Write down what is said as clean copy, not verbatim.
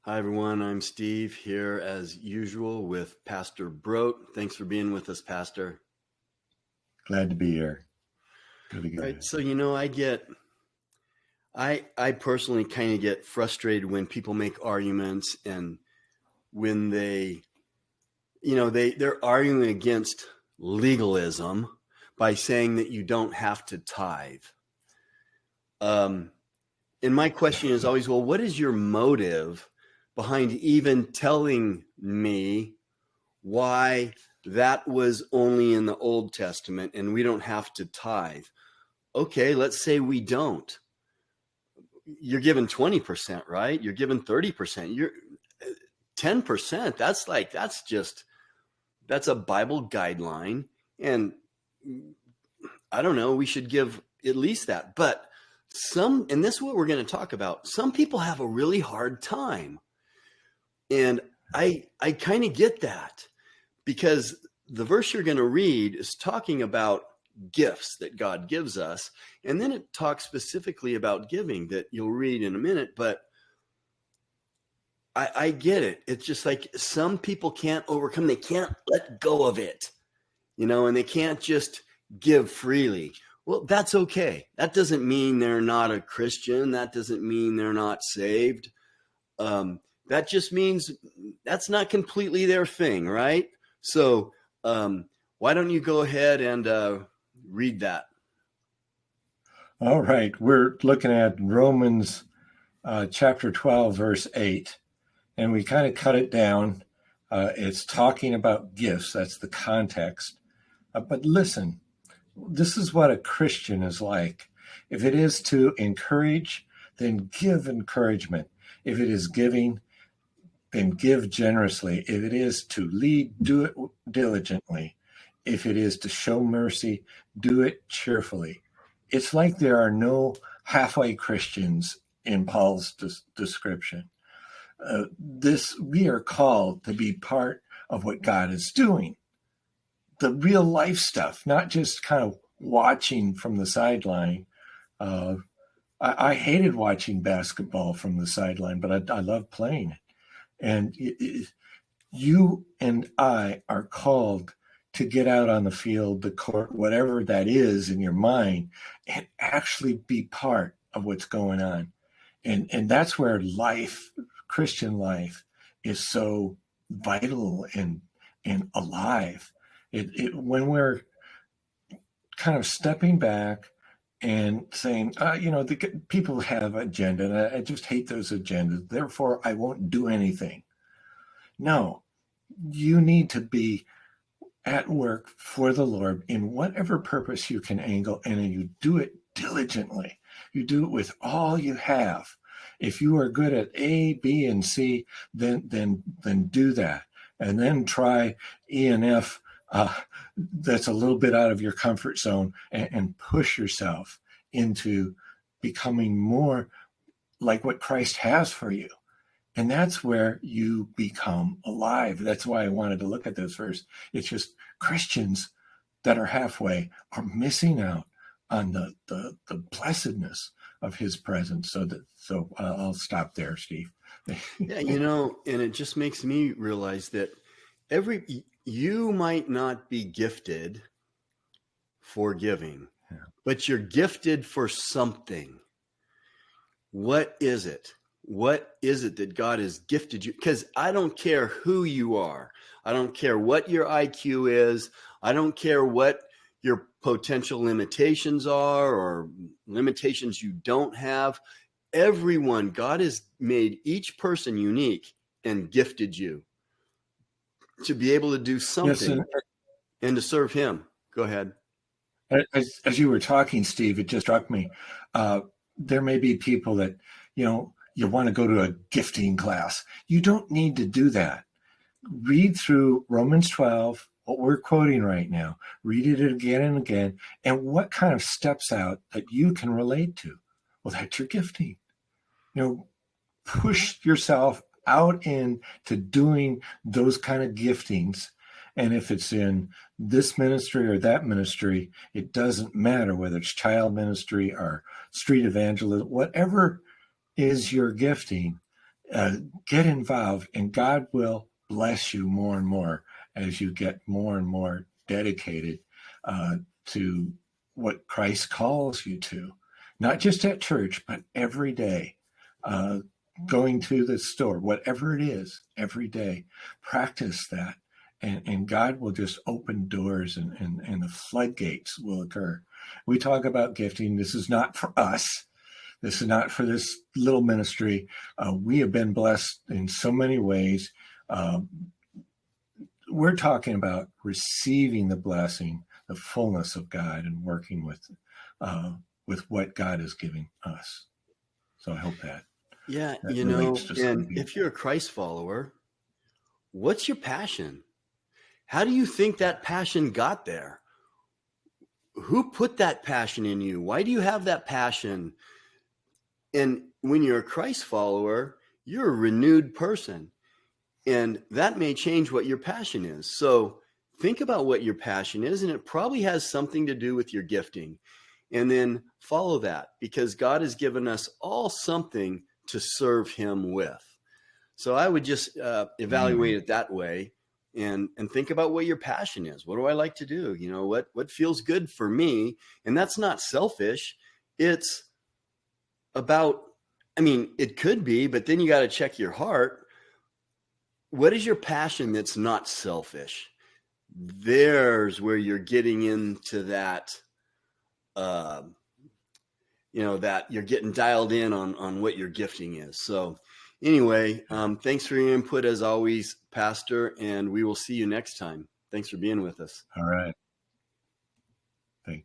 Hi, everyone. I'm Steve here as usual with Pastor Brote. Thanks for being with us, Pastor. Glad to be here. Good to All go. right. So, I personally kind of get frustrated when people make arguments and when they're arguing against legalism by saying that you don't have to tithe. And my question is always, well, what is your motive behind even telling me why that was only in the Old Testament and we don't have to tithe? Okay, let's say we don't. You're given 20%, right? You're given 30%. You're 10%. That's a Bible guideline. And I don't know, we should give at least that. But and this is what we're going to talk about. Some people have a really hard time. And I kind of get that, because the verse you're going to read is talking about gifts that God gives us. And then it talks specifically about giving that you'll read in a minute. But I get it. It's just like some people can't overcome, they can't let go of it, and they can't just give freely. Well, that's okay. That doesn't mean they're not a Christian. That doesn't mean they're not saved. That just means that's not completely their thing, right? So why don't you go ahead and read that? All right. We're looking at Romans chapter 12, verse 8. And we kind of cut it down. It's talking about gifts. That's the context. But listen, this is what a Christian is like. If it is to encourage, then give encouragement. If it is giving, then give generously. If it is to lead, do it diligently. If it is to show mercy, do it cheerfully. It's like there are no halfway Christians in Paul's description. We are called to be part of what God is doing. The real life stuff, not just kind of watching from the sideline. I hated watching basketball from the sideline, but I love playing it. And you and I are called to get out on the field, the court, whatever that is in your mind, and actually be part of what's going on. And that's where life, Christian life, is so vital and alive. When we're kind of stepping back and saying, the people have agenda, and I just hate those agendas, therefore I won't do anything. No, you need to be at work for the Lord in whatever purpose you can angle, and then you do it diligently. You do it with all you have. If you are good at A, B, and C, then do that, and then try E and F. That's a little bit out of your comfort zone, and push yourself into becoming more like what Christ has for you. And that's where you become alive. That's why I wanted to look at this verse. It's just Christians that are halfway are missing out on the blessedness of his presence. So I'll stop there, Steve. Yeah, and it just makes me realize that you might not be gifted for giving, but you're gifted for something. What is it? What is it that God has gifted you? Because I don't care who you are. I don't care what your IQ is. I don't care what your potential limitations are or limitations you don't have. Everyone, God has made each person unique and gifted you to be able to do something and to serve him. Go ahead. As you were talking, Steve, it just struck me. There may be people that, you want to go to a gifting class. You don't need to do that. Read through Romans 12, what we're quoting right now. Read it again and again. And what kind of steps out that you can relate to? Well, that's your gifting. Push yourself out into doing those kind of giftings. And if it's in this ministry or that ministry, it doesn't matter whether it's child ministry or street evangelism, whatever is your gifting, get involved, and God will bless you more and more as you get more and more dedicated to what Christ calls you to, not just at church, but every day. Going to the store, whatever it is, every day, practice that. And God will just open doors, and the floodgates will occur. We talk about gifting. This is not for us. This is not for this little ministry. We have been blessed in so many ways. We're talking about receiving the blessing, the fullness of God, and working with what God is giving us. So I hope that. Yeah, That you relates know, to some and of you. if you're a Christ follower, what's your passion? How do you think that passion got there? Who put that passion in you? Why do you have that passion? And when you're a Christ follower, you're a renewed person. And that may change what your passion is. So think about what your passion is, and it probably has something to do with your gifting. And then follow that, because God has given us all something to serve him with. So I would just evaluate it that way, and think about what your passion is. What do I like to do? You know, what feels good for me? And that's not selfish. It's about, I mean, it could be, but then you got to check your heart. What is your passion that's not selfish? There's where you're getting into that, that you're getting dialed in on what your gifting is. So anyway, thanks for your input as always, Pastor, and we will see you next time. Thanks for being with us. All right.